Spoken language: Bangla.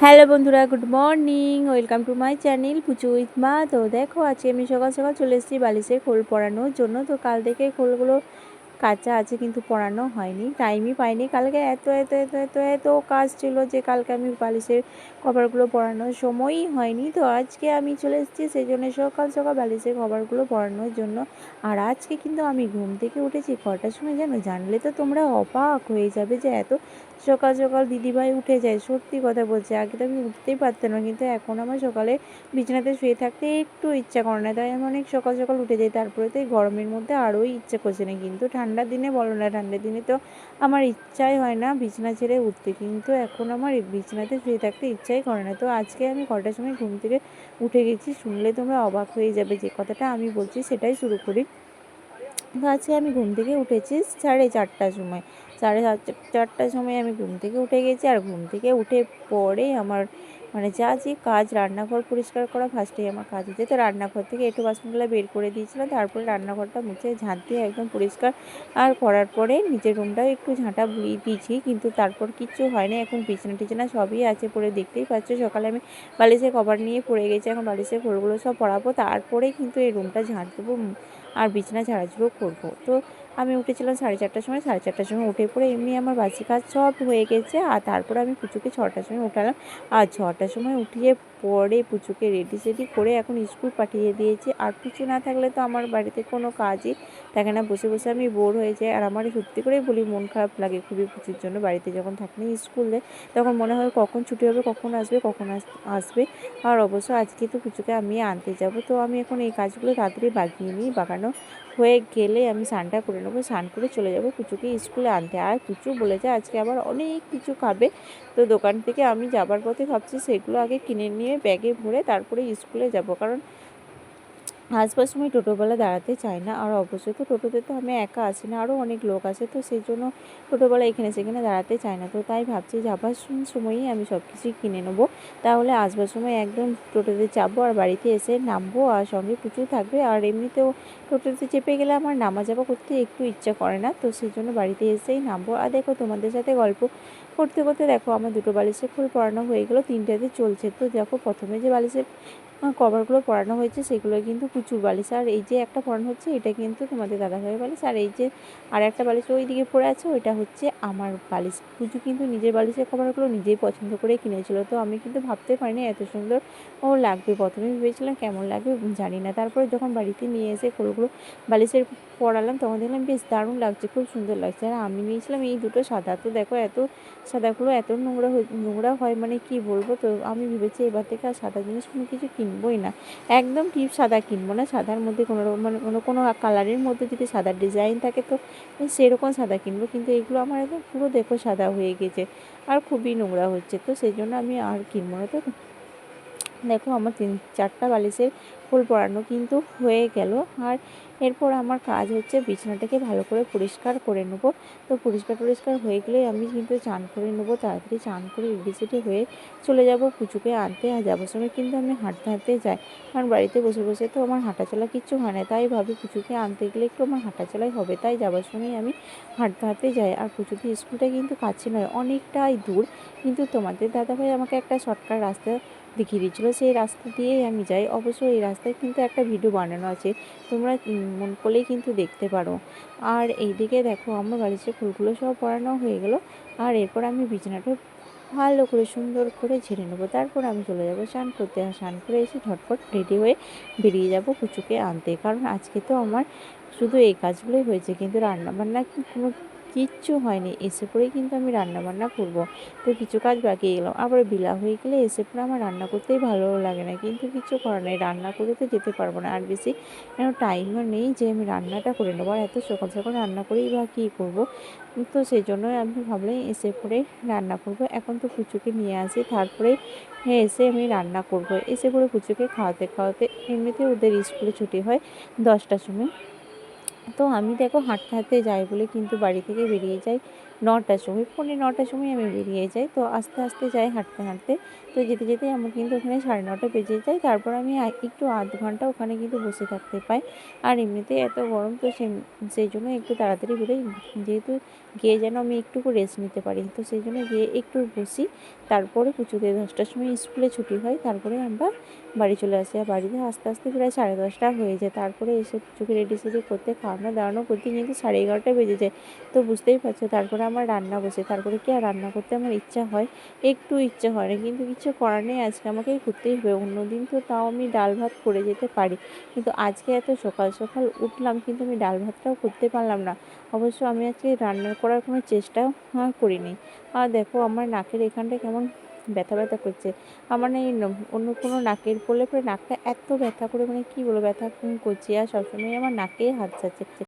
হ্যালো বন্ধুরা, good morning. Welcome to my channel Puchu with মা। তো দেখো, আজকে আমি সকাল সকাল চলে এসেছি বালিশের খোল পরানোর জন্য। তো কাল থেকে খোলগুলো কাঁচা আছে কিন্তু পরানো হয়নি, টাইমই পাইনি। কালকে এত এত এত এত এত কাজ ছিল যে কালকে আমি বালিশের কভারগুলো পরানোর সময়ই হয়নি। তো আজকে আমি চলে এসেছি সেই জন্য সকাল সকাল বালিশের কভারগুলো পরানোর জন্য। আর আজকে কিন্তু আমি ঘুম থেকে উঠেছি কটার সময় জানলে তো তোমরা অবাক হয়ে যাবে যে এত সকাল সকাল দিদিভাই উঠে যায়। সত্যি কথা বলছি, আগে তো আমি উঠতেই পারতাম না, কিন্তু এখন আমার সকালে বিছানাতে শুয়ে থাকতে একটু ইচ্ছা করে না, তাই আমি অনেক সকাল সকাল উঠে যাই। তারপরে তো এই গরমের মধ্যে আরোই ইচ্ছা করছে না, কিন্তু ঠান্ডার দিনে বলো না, ঠান্ডার দিনে তো আমার ইচ্ছাই হয় না বিছানা ছেড়ে উঠতে, কিন্তু এখন আমার বিছানাতে শুয়ে থাকতে ইচ্ছাই করে না। তো আজকে আমি কটার সময় ঘুম থেকে উঠে গেছি শুনলে তোমরা অবাক হয়ে যাবে। যে কথাটা আমি বলছি সেটাই শুরু করি। তো আজকে আমি ঘুম থেকে উঠেছি 4:30টার সময়। 4:30টার সময় আমি ঘুম থেকে উঠে গেছি। আর ঘুম থেকে উঠে পরে আমার যা যে কাজ, রান্নাঘর পরিষ্কার করা ফার্স্টেই আমার কাজ হচ্ছে। তো রান্নাঘর থেকে একটু বাসনগুলো বের করে দিয়েছিলাম, তারপরে রান্নাঘরটা মুছে ঝাঁট দিয়ে একদম পরিষ্কার আর করার পরে নিজের রুমটাও একটু ঝাঁটা বুলিয়ে দিয়েছি, কিন্তু তারপর কিচ্ছু হয়নি। এখন বিছানা টিছানা সবই আছে পরে, দেখতেই পাচ্ছ। সকালে আমি বালিশের কভার নিয়ে পড়ে গেছি, এখন বালিশের খোলগুলো সব পরাবো, তারপরে কিন্তু এই রুমটা ঝাঁট দেবো আর বিছানা ঝাড়াঝুড়ো করবো। তো আমি উঠেছিলাম 4:30টার সময়। 4:30টার সময় উঠে পড়ে এমনি আমার বাসি কাজ সব হয়ে গেছে। আর তারপরে আমি পুচুকে 6টার সময় উঠালাম। আর 6টার সময় উঠিয়ে পরে পুচুকে রেডি সেডি করে এখন স্কুল পাঠিয়ে দিয়েছি। আর পুচু না থাকলে তো আমার বাড়িতে কোনো কাজই থাকে না, বসে বসে আমি বোর হয়ে যাই। আর আমার সত্যি করেই বলি, মন খারাপ লাগে খুবই পুচুর জন্য। বাড়িতে যখন থাকি না, স্কুলে, তখন মনে হয় কখন ছুটি হবে, কখন আসবে, কখন আসবে। আর অবশ্য আজকে তো পুচুকে আমি আনতে যাব। তো আমি এখন এই কাজগুলো তাড়াতাড়ি বাগিয়ে নিই, বাগানো হয়ে গেলে আমি স্নানটা করে নেবো, স্নান করে চলে যাব পুচুকে স্কুলে আনতে। আর পুচু বলেছে আজকে আবার অনেক কিছু খাবে। তো দোকান থেকে আমি যাবার পথে ভাবছি সেগুলো আগে কিনে নিয়ে ব্যাগে ভরে তারপরে স্কুলে যাব, কারণ আসবার সময় টোটোওয়ালা দাঁড়াতে চায় না। আর অবশ্যই তো টোটোতে তো আমি একা আসি না, আরও অনেক লোক আছে, তো সেই জন্য টোটোওয়ালা এখানে সেখানে দাঁড়াতে চায় না। তো তাই ভাবছি যাবার সময়ই আমি সব কিছুই কিনে নেবো, তাহলে আসবার সময় একদম টোটোতে চাপবো আর বাড়িতে এসে নামবো, আর সঙ্গে প্রচুর থাকবে। আর এমনিতেও টোটোতে চেপে গেলে আমার নামা যাওয়া করতে একটু ইচ্ছা করে না, তো সেই জন্য বাড়িতে এসেই নামবো। আর দেখো, তোমাদের সাথে গল্প করতে করতে দেখো আমার দুটো বালিশের খোল পরানো হয়ে গেলো, 3টাতে চলছে। তো দেখো, প্রথমে যে বালিশের কভারগুলো পরানো হয়েছে সেগুলো কিন্তু পুচুর বালিশ। আর এই যে একটা পরানো হচ্ছে এটা কিন্তু তোমাদের দাদাভাইয়ের বালিশ। আর এই যে আর একটা বালিশ ওই দিকে পড়ে আছে ওইটা হচ্ছে আমার বালিশ। পুচু কিন্তু নিজের বালিশের কভারগুলো নিজেই পছন্দ করে কিনেছিল, তো আমি কিন্তু ভাবতে পারিনি এত সুন্দর ও লাগবে। প্রথমে ভেবেছিলাম কেমন লাগবে জানি না, তারপরে যখন বাড়িতে নিয়ে এসে খোলগুলো বালিশের পরালাম তখন দেখলাম বেশ দারুণ লাগছে, খুব সুন্দর লাগছে। আর আমি নিয়েছিলাম এই দুটো সাদা। তো দেখো, এত সাদাগুলো এত নোংরা হয় কি বলবো। তো আমি ভেবেছি এবার থেকে আর সাদা জিনিস কোনো কিছু কিনবোই না, একদম টিপ সাদা কিনবো না। সাদার মধ্যে কোনো কোনো কালারের মধ্যে যদি সাদা ডিজাইন থাকে তো সেরকম সাদা কিনবো, কিন্তু এগুলো আমার একদম পুরো দেখো সাদা হয়ে গেছে আর খুবই নোংরা হচ্ছে, তো সেই জন্য আমি আর কিনবো না। তো দেখো, আমার 3-4টা বালিশের ফুল পরানো কিন্তু হয়ে গেল। আর এরপর আমার কাজ হচ্ছে বিছানাটাকে ভালো করে পরিষ্কার করে নেবো। তো পরিষ্কার হয়ে গেলেই আমি কিন্তু চান করে নেবো, তাড়াতাড়ি চান করে রেডি সেডি হয়ে চলে যাব পুচুকে আনতে। আর যাবার সময় কিন্তু আমি হাঁটতে হাঁটতে যাই, কারণ বাড়িতে বসে বসে তো আমার হাঁটাচলা কিচ্ছু হয় না, তাই ভাবি পুচুকে আনতে গেলে একটু আমার হাঁটাচলাই হবে, তাই যাবার সময় আমি হাঁটতে হাঁটতে যাই। আর পুচুদের স্কুলটা কিন্তু কাছে নয়, অনেকটাই দূর, কিন্তু তোমাদের দাদাভাই আমাকে একটা শর্টকাট রাস্তা দেখিয়ে দিয়েছিলো, সেই রাস্তা দিয়েই আমি যাই। অবশ্য এই রাস্তায় কিন্তু একটা ভিডিও বানানো আছে, তোমরা মন করলেই কিন্তু দেখতে পারো। আর এইদিকে দেখো, আমার বালিশের ফুলগুলো সব পরানো হয়ে গেল। আর এরপর আমি বিছানাটা ভালো করে সুন্দর করে ঝেড়ে নেবো, তারপর আমি চলে যাবো স্নান করতে। আর স্নান করে এসে ঝটপট রেডি হয়ে বেরিয়ে যাব পুচুকে আনতে, কারণ আজকে তো আমার শুধু এই কাজগুলোই হয়েছে, কিন্তু রান্নাবান্না কোনো কিচ্ছু হয়নি। এসে পরেই কিন্তু আমি রান্নাবান্না করব, তো কিছু কাজ বাকি গেলাম। আবার বিলা হয়ে গেলে এসে পরে আমার রান্না করতেই ভালো লাগে না, কিন্তু কিছু করার নেই, রান্না করে তো যেতে পারবো না। আর বেশি টাইমও নেই যে আমি রান্নাটা করে নেবো, আর এত সকাল সকাল রান্না করেই বা কী করবো। তো সেই জন্যই আমি ভাবলাম এসে পরে রান্না করব। এখন তো পুচুকে নিয়ে আসি, তারপরে এসে আমি রান্না করব। এসে পরে পুচুকে খাওয়াতে খাওয়াতে এমনিতে ওদের স্কুলে ছুটি হয় 10টার সময়। তো আমি দেখো হাঁটতে হাঁটতে যাই বলে কিন্তু বাড়ি থেকে বেরিয়ে যাই 9টার সময়, 9:45টার সময় আমি বেরিয়ে যাই। তো আস্তে আস্তে যাই হাঁটতে হাঁটতে, তো যেতে যেতে আমার কিন্তু ওখানে 9:30 বেজে যায়। তারপর আমি একটু আধ ঘন্টা ওখানে কিন্তু বসে থাকতে পাই। আর এমনিতে এত গরম, তো সেই জন্য একটু তাড়াতাড়ি বেরোই, যেহেতু গিয়ে যেন আমি একটুকু রেস্ট নিতে পারি। তো সেই জন্য গিয়ে একটু বসি, তারপরে পুচুকে 10টার সময় স্কুলে ছুটি হয়, তারপরে আমরা বাড়ি চলে আসি। আর বাড়িতে আস্তে আস্তে প্রায় 10:30 হয়ে যায়। তারপরে এসে পুচুকে রেডি সেডি করতে, খাওয়ানো দাওয়ানো করতে কিন্তু 11:30 বেজে যায়। তো বুঝতেই পারছো, তারপরে আমার রান্না বসে, তারপরে কি আর রান্না করতে আমার ইচ্ছা হয়? একটু ইচ্ছে হয় না, কিন্তু কিছু করার নেই, আজকে আমাকে করতেই হবে। অন্যদিন তো তাও আমি ডাল ভাত করে যেতে পারি, কিন্তু আজকে এত সকাল সকাল উঠলাম কিন্তু আমি ডাল ভাতটাও করতে পারলাম না। অবশ্য আমি আজকে রান্না করার কোনো চেষ্টাও করিনি। আর দেখো আমার নাকের এখানটা কেমন ব্যথা ব্যথা করছে। আমার না এই অন্য কোনো নাকের পড়লে পরে নাকটা এত ব্যথা করে, মানে কী বলবো, ব্যথা করছে। আর সবসময় আমার নাকেই হাত যাচ্ছে।